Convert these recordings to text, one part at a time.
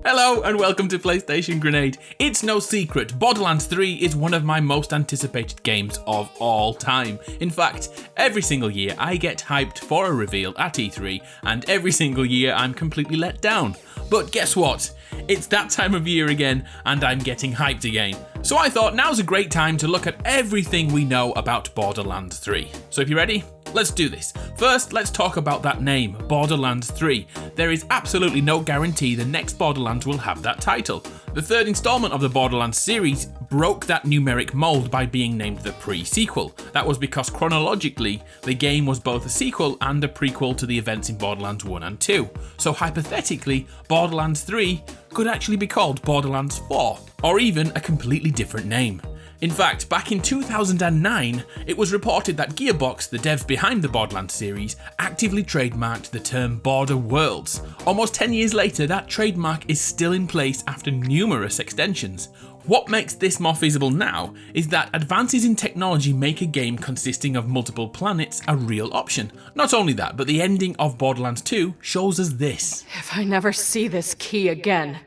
Hello and welcome to PlayStation Grenade. It's no secret, Borderlands 3 is one of my most anticipated games of all time. In fact, every single year I get hyped for a reveal at E3, and every single year I'm completely let down. But guess what? It's that time of year again, and I'm getting hyped again. So I thought now's a great time to look at everything we know about Borderlands 3. So if you're ready, let's do this. First, let's talk about that name, Borderlands 3. There is absolutely no guarantee the next Borderlands will have that title. The third installment of the Borderlands series broke that numeric mold by being named the pre-sequel. That was because chronologically, the game was both a sequel and a prequel to the events in Borderlands 1 and 2. So hypothetically, Borderlands 3 could actually be called Borderlands 4, or even a completely different name. In fact, back in 2009, it was reported that Gearbox, the devs behind the Borderlands series, actively trademarked the term Borderworlds. Almost 10 years later, that trademark is still in place after numerous extensions. What makes this more feasible now is that advances in technology make a game consisting of multiple planets a real option. Not only that, but the ending of Borderlands 2 shows us this. If I never see this key again,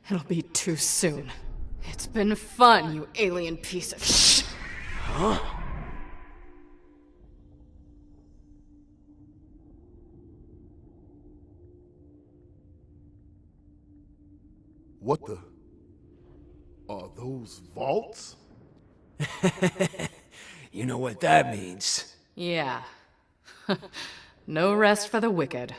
it'll be too soon. It's been fun, you alien piece of shit. Huh? What the? Are those vaults? You know what that means. Yeah. No rest for the wicked.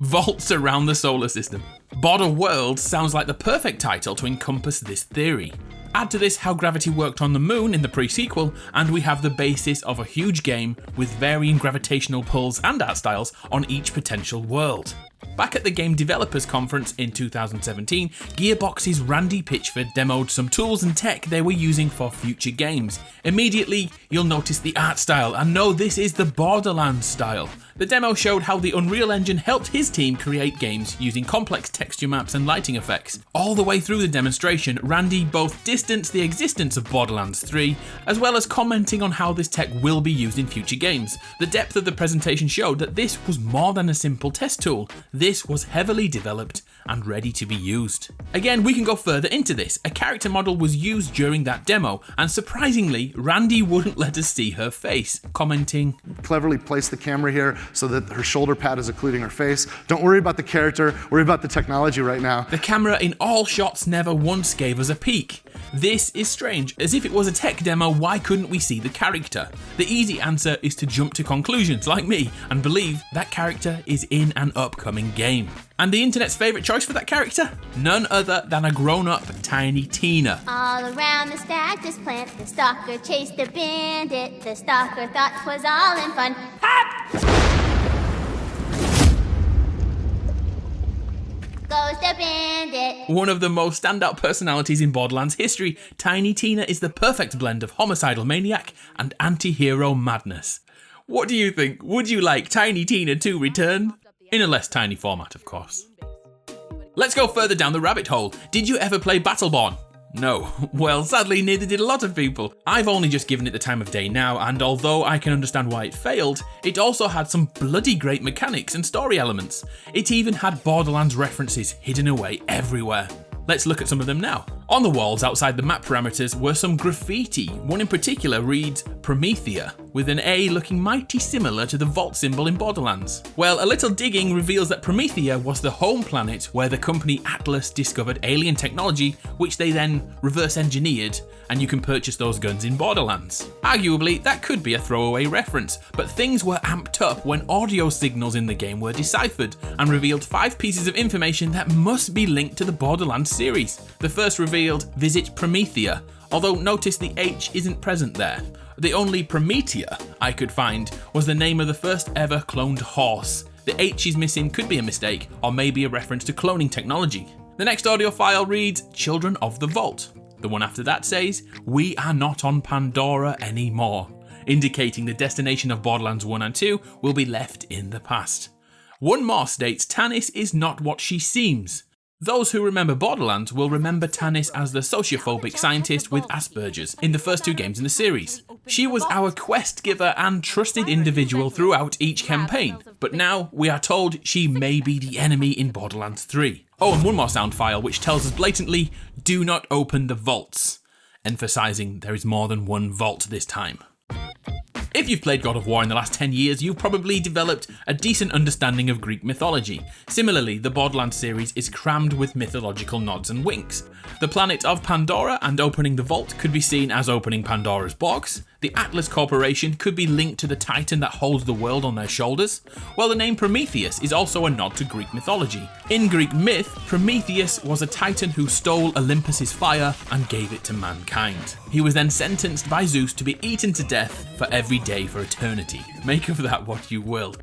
Vaults around the solar system. Borderworlds sounds like the perfect title to encompass this theory. Add to this how gravity worked on the moon in the pre-sequel, and we have the basis of a huge game with varying gravitational pulls and art styles on each potential world. Back at the Game Developers Conference in 2017, Gearbox's Randy Pitchford demoed some tools and tech they were using for future games. Immediately, you'll notice the art style and know this is the Borderlands style. The demo showed how the Unreal Engine helped his team create games using complex texture maps and lighting effects. All the way through the demonstration, Randy both distanced the existence of Borderlands 3, as well as commenting on how this tech will be used in future games. The depth of the presentation showed that this was more than a simple test tool. This was heavily developed and ready to be used. Again, we can go further into this. A character model was used during that demo, and surprisingly, Randy wouldn't let us see her face, commenting, Cleverly placed the camera here so that her shoulder pad is occluding her face. Don't worry about the character, worry about the technology right now. The camera in all shots never once gave us a peek. This is strange, as if it was a tech demo, why couldn't we see the character? The easy answer is to jump to conclusions like me and believe that character is in an upcoming game. And the internet's favourite choice for that character? None other than a grown-up Tiny Tina. All around the stackless plant, the stalker chased the bandit. The stalker thought 'twas all in fun. Goes the bandit. One of the most standout personalities in Borderlands history, Tiny Tina is the perfect blend of homicidal maniac and anti-hero madness. What do you think? Would you like Tiny Tina to return? In a less tiny format, of course. Let's go further down the rabbit hole. Did you ever play Battleborn? No. Well, sadly, neither did a lot of people. I've only just given it the time of day now, and although I can understand why it failed, it also had some bloody great mechanics and story elements. It even had Borderlands references hidden away everywhere. Let's look at some of them now. On the walls outside the map parameters were some graffiti. One in particular reads Promethea, with an A looking mighty similar to the vault symbol in Borderlands. Well, a little digging reveals that Promethea was the home planet where the company Atlas discovered alien technology, which they then reverse engineered, and you can purchase those guns in Borderlands. Arguably, that could be a throwaway reference, but things were amped up when audio signals in the game were deciphered and revealed 5 pieces of information that must be linked to the Borderlands series. The first revealed Visit Promethea, although notice the H isn't present there. The only Promethea I could find was the name of the first ever cloned horse. The H is missing could be a mistake, or maybe a reference to cloning technology. The next audio file reads Children of the Vault. The one after that says, We are not on Pandora anymore, indicating the destination of Borderlands 1 and 2 will be left in the past. One more states Tannis is not what she seems. Those who remember Borderlands will remember Tannis as the sociophobic scientist with Asperger's in the first 2 games in the series. She was our quest giver and trusted individual throughout each campaign, but now we are told she may be the enemy in Borderlands 3. Oh, and one more sound file which tells us blatantly, do not open the vaults, emphasising there is more than one vault this time. If you've played God of War in the last 10 years, you've probably developed a decent understanding of Greek mythology. Similarly, the Borderlands series is crammed with mythological nods and winks. The planet of Pandora and opening the vault could be seen as opening Pandora's box. The Atlas Corporation could be linked to the titan that holds the world on their shoulders, while the name Prometheus is also a nod to Greek mythology. In Greek myth, Prometheus was a titan who stole Olympus's fire and gave it to mankind. He was then sentenced by Zeus to be eaten to death for every day for eternity. Make of that what you will.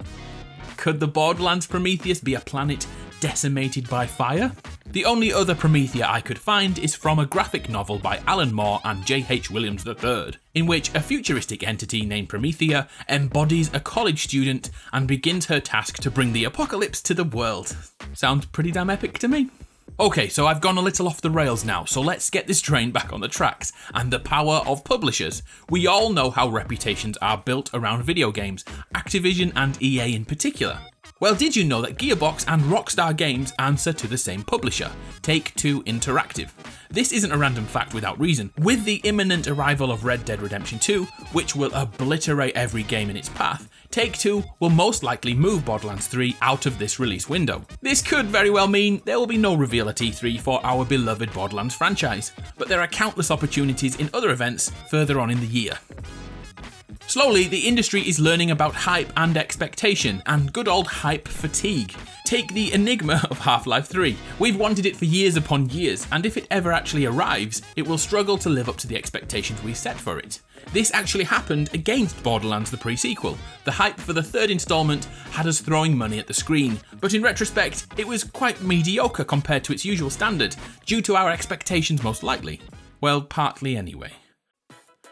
Could the Borderlands Prometheus be a planet decimated by fire? The only other Promethea I could find is from a graphic novel by Alan Moore and J.H. Williams III, in which a futuristic entity named Promethea embodies a college student and begins her task to bring the apocalypse to the world. Sounds pretty damn epic to me. Okay, so I've gone a little off the rails now, so let's get this train back on the tracks, and the power of publishers. We all know how reputations are built around video games, Activision and EA in particular. Well, did you know that Gearbox and Rockstar Games answer to the same publisher, Take-Two Interactive? This isn't a random fact without reason. With the imminent arrival of Red Dead Redemption 2, which will obliterate every game in its path, Take-Two will most likely move Borderlands 3 out of this release window. This could very well mean there will be no reveal at E3 for our beloved Borderlands franchise, but there are countless opportunities in other events further on in the year. Slowly, the industry is learning about hype and expectation, and good old hype fatigue. Take the enigma of Half-Life 3. We've wanted it for years upon years, and if it ever actually arrives, it will struggle to live up to the expectations we set for it. This actually happened against Borderlands the pre-sequel. The hype for the 3rd installment had us throwing money at the screen, but in retrospect, it was quite mediocre compared to its usual standard, due to our expectations most likely. Well, partly anyway.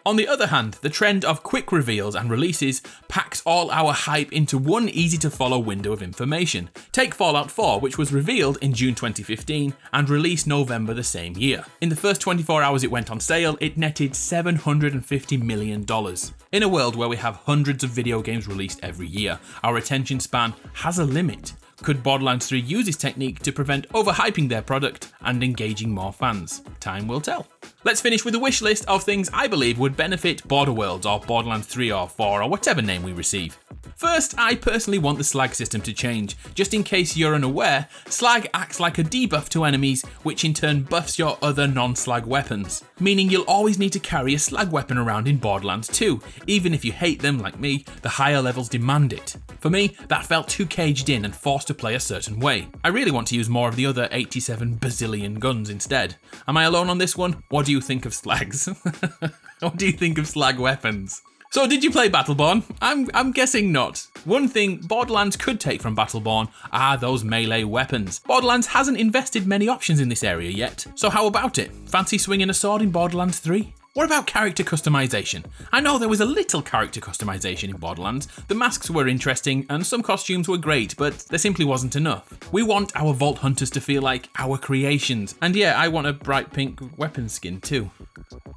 On the other hand, the trend of quick reveals and releases packs all our hype into one easy-to-follow window of information. Take Fallout 4, which was revealed in June 2015 and released November the same year. In the first 24 hours it went on sale, it netted $750 million. In a world where we have hundreds of video games released every year, our attention span has a limit. Could Borderlands 3 use this technique to prevent overhyping their product and engaging more fans? Time will tell. Let's finish with a wish list of things I believe would benefit Borderworlds or Borderlands 3 or 4 or whatever name we receive. First, I personally want the slag system to change. Just in case you're unaware, slag acts like a debuff to enemies, which in turn buffs your other non-slag weapons, meaning you'll always need to carry a slag weapon around in Borderlands 2, even if you hate them like me, the higher levels demand it. For me, that felt too caged in and forced to play a certain way. I really want to use more of the other 87 bazillion guns instead. Am I alone on this one? What do you think of slags? What do you think of slag weapons? So did you play Battleborn? I'm guessing not. One thing Borderlands could take from Battleborn are those melee weapons. Borderlands hasn't invested many options in this area yet, so how about it? Fancy swinging a sword in Borderlands 3? What about character customization? I know there was a little character customization in Borderlands. The masks were interesting and some costumes were great, but there simply wasn't enough. We want our Vault Hunters to feel like our creations. And yeah, I want a bright pink weapon skin too.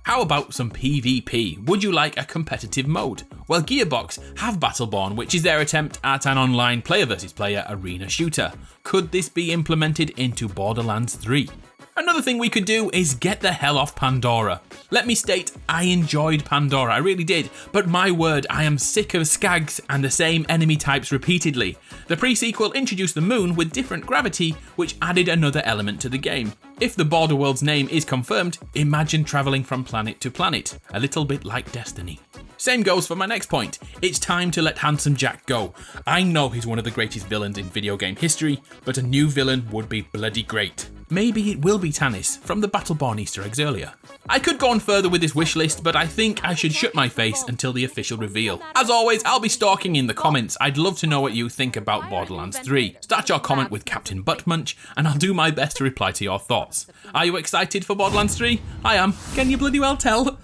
How about some PvP? Would you like a competitive mode? Well, Gearbox have Battleborn, which is their attempt at an online player versus player arena shooter. Could this be implemented into Borderlands 3? Another thing we could do is get the hell off Pandora. Let me state, I enjoyed Pandora, I really did, but my word, I am sick of skags and the same enemy types repeatedly. The pre-sequel introduced the moon with different gravity, which added another element to the game. If the Borderworlds name is confirmed, imagine travelling from planet to planet, a little bit like Destiny. Same goes for my next point. It's time to let Handsome Jack go. I know he's one of the greatest villains in video game history, but a new villain would be bloody great. Maybe it will be Tannis from the Battleborn Easter eggs earlier. I could go on further with this wish list, but I think I should shut my face until the official reveal. As always, I'll be stalking in the comments. I'd love to know what you think about Borderlands 3. Start your comment with Captain Buttmunch, and I'll do my best to reply to your thoughts. Are you excited for Borderlands 3? I am. Can you bloody well tell?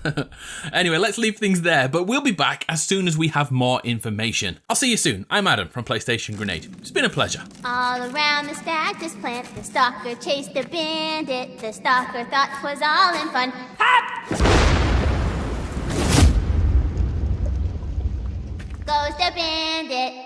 Anyway, let's leave things there, but we'll be back as soon as we have more information. I'll see you soon. I'm Adam from PlayStation Grenade. It's been a pleasure. All around the stack, just plant the stalker, chase chased the bandit. The stalker thought 'twas all in fun. Goes the bandit.